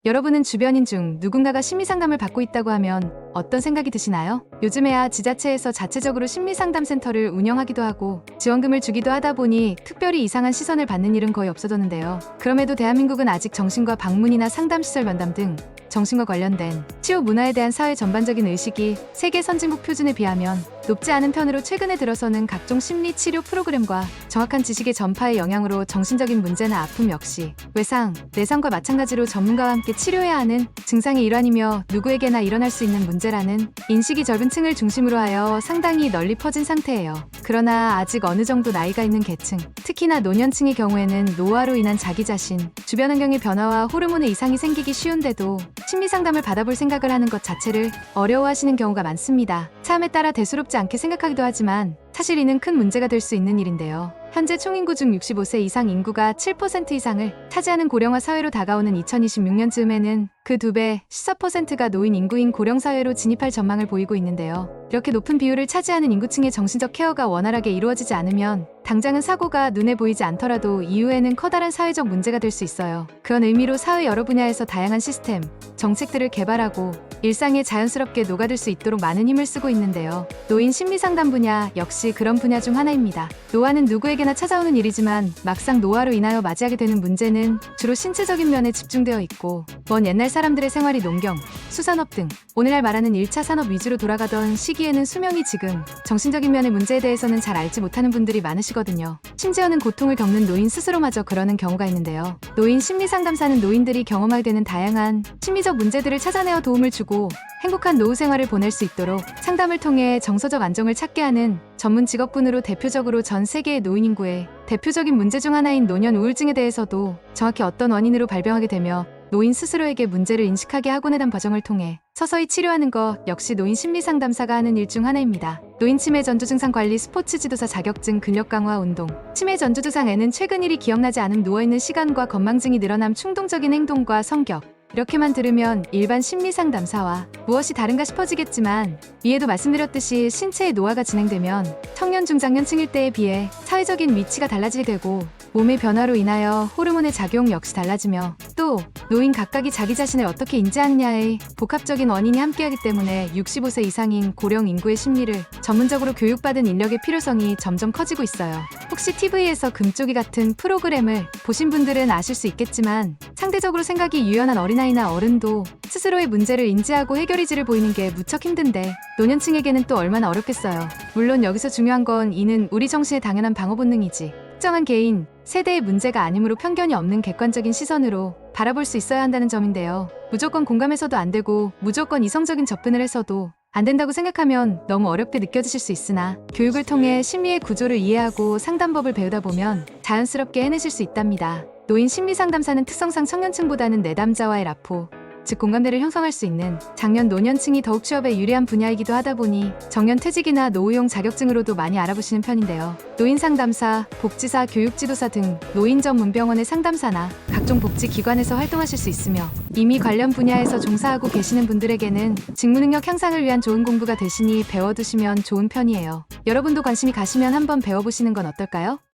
여러분은 주변인 중 누군가가 심리상담을 받고 있다고 하면 어떤 생각이 드시나요? 요즘에야 지자체에서 자체적으로 심리상담센터를 운영하기도 하고 지원금을 주기도 하다 보니 특별히 이상한 시선을 받는 일은 거의 없어졌는데요. 그럼에도 대한민국은 아직 정신과 방문이나 상담시설 면담 등 정신과 관련된 치유 문화에 대한 사회 전반적인 의식이 세계 선진국 표준에 비하면 높지 않은 편으로 최근에 들어서는 각종 심리 치료 프로그램과 정확한 지식의 전파의 영향으로 정신적인 문제나 아픔 역시 외상, 내상과 마찬가지로 전문가와 함께 치료해야 하는 증상의 일환이며 누구에게나 일어날 수 있는 문제라는 인식이 젊은 층을 중심으로 하여 상당히 널리 퍼진 상태예요. 그러나 아직 어느 정도 나이가 있는 계층, 특히나 노년층의 경우에는 노화로 인한 자기 자신, 주변 환경의 변화와 호르몬의 이상이 생기기 쉬운데도 심리 상담을 받아볼 생각을 하는 것 자체를 어려워하시는 경우가 많습니다. 차음에 따라 대수롭지 않게 생각하기도 하지만 사실 이는 큰 문제가 될 수 있는 일인데요. 현재 총인구 중 65세 이상 인구가 7% 이상을 차지하는 고령화 사회로 다가오는 2026년 즈음에는 그 2배 14%가 노인 인구인 고령사회로 진입할 전망을 보이고 있는데요. 이렇게 높은 비율을 차지하는 인구층의 정신적 케어가 원활하게 이루어지지 않으면 당장은 사고가 눈에 보이지 않더라도 이후에는 커다란 사회적 문제가 될 수 있어요. 그런 의미로 사회 여러 분야에서 다양한 시스템, 정책들을 개발하고 일상에 자연스럽게 녹아들 수 있도록 많은 힘을 쓰고 있는데요. 노인 심리상담 분야 역시 그런 분야 중 하나입니다. 노화는 누구에게나 찾아오는 일이지만 막상 노화로 인하여 맞이하게 되는 문제는 주로 신체적인 면에 집중되어 있고 먼 옛날 사람들의 생활이 농경, 수산업 등 오늘날 말하는 1차 산업 위주로 돌아가던 시기에는 수명이 지금 정신적인 면의 문제에 대해서는 잘 알지 못하는 분들이 많으시거든요. 심지어는 고통을 겪는 노인 스스로마저 그러는 경우가 있는데요. 노인 심리상담사는 노인들이 경험하게 되는 다양한 심리적 문제들을 찾아내어 도움을 주고 행복한 노후 생활을 보낼 수 있도록 상담을 통해 정서적 안정을 찾게 하는 전문 직업군으로 대표적으로 전 세계의 노인 인구의 대표적인 문제 중 하나인 노년 우울증에 대해서도 정확히 어떤 원인으로 발병하게 되며 노인 스스로에게 문제를 인식하게 하고 내단 과정을 통해 서서히 치료하는 것 역시 노인 심리상담사가 하는 일 중 하나입니다. 노인 치매 전조 증상 관리 스포츠 지도사 자격증 근력 강화 운동 치매 전조 증상에는 최근 일이 기억나지 않음 누워있는 시간과 건망증이 늘어남 충동적인 행동과 성격 이렇게만 들으면 일반 심리상담사와 무엇이 다른가 싶어지겠지만 위에도 말씀드렸듯이 신체의 노화가 진행되면 청년 중장년층일 때에 비해 사회적인 위치가 달라지게 되고 몸의 변화로 인하여 호르몬의 작용 역시 달라지며 또 노인 각각이 자기 자신을 어떻게 인지하느냐의 복합적인 원인이 함께하기 때문에 65세 이상인 고령 인구의 심리를 전문적으로 교육받은 인력의 필요성이 점점 커지고 있어요. 혹시 TV에서 금쪽이 같은 프로그램을 보신 분들은 아실 수 있겠지만 상대적으로 생각이 유연한 어린아이나 어른도 스스로의 문제를 인지하고 해결의지를 보이는 게 무척 힘든데 노년층에게는 또 얼마나 어렵겠어요. 물론 여기서 중요한 건 이는 우리 정신의 당연한 방어 본능이지 특정한 개인, 세대의 문제가 아니므로 편견이 없는 객관적인 시선으로 바라볼 수 있어야 한다는 점인데요. 무조건 공감해서도 안 되고 무조건 이성적인 접근을 해서도 안 된다고 생각하면 너무 어렵게 느껴지실 수 있으나 교육을 통해 심리의 구조를 이해하고 상담법을 배우다 보면 자연스럽게 해내실 수 있답니다. 노인 심리상담사는 특성상 청년층보다는 내담자와의 라포, 즉 공감대를 형성할 수 있는 장년 노년층이 더욱 취업에 유리한 분야이기도 하다 보니 정년퇴직이나 노후용 자격증으로도 많이 알아보시는 편인데요. 노인상담사, 복지사, 교육지도사 등 노인 전문 병원의 상담사나 각종 복지기관에서 활동하실 수 있으며 이미 관련 분야에서 종사하고 계시는 분들에게는 직무능력 향상을 위한 좋은 공부가 되시니 배워두시면 좋은 편이에요. 여러분도 관심이 가시면 한번 배워보시는 건 어떨까요?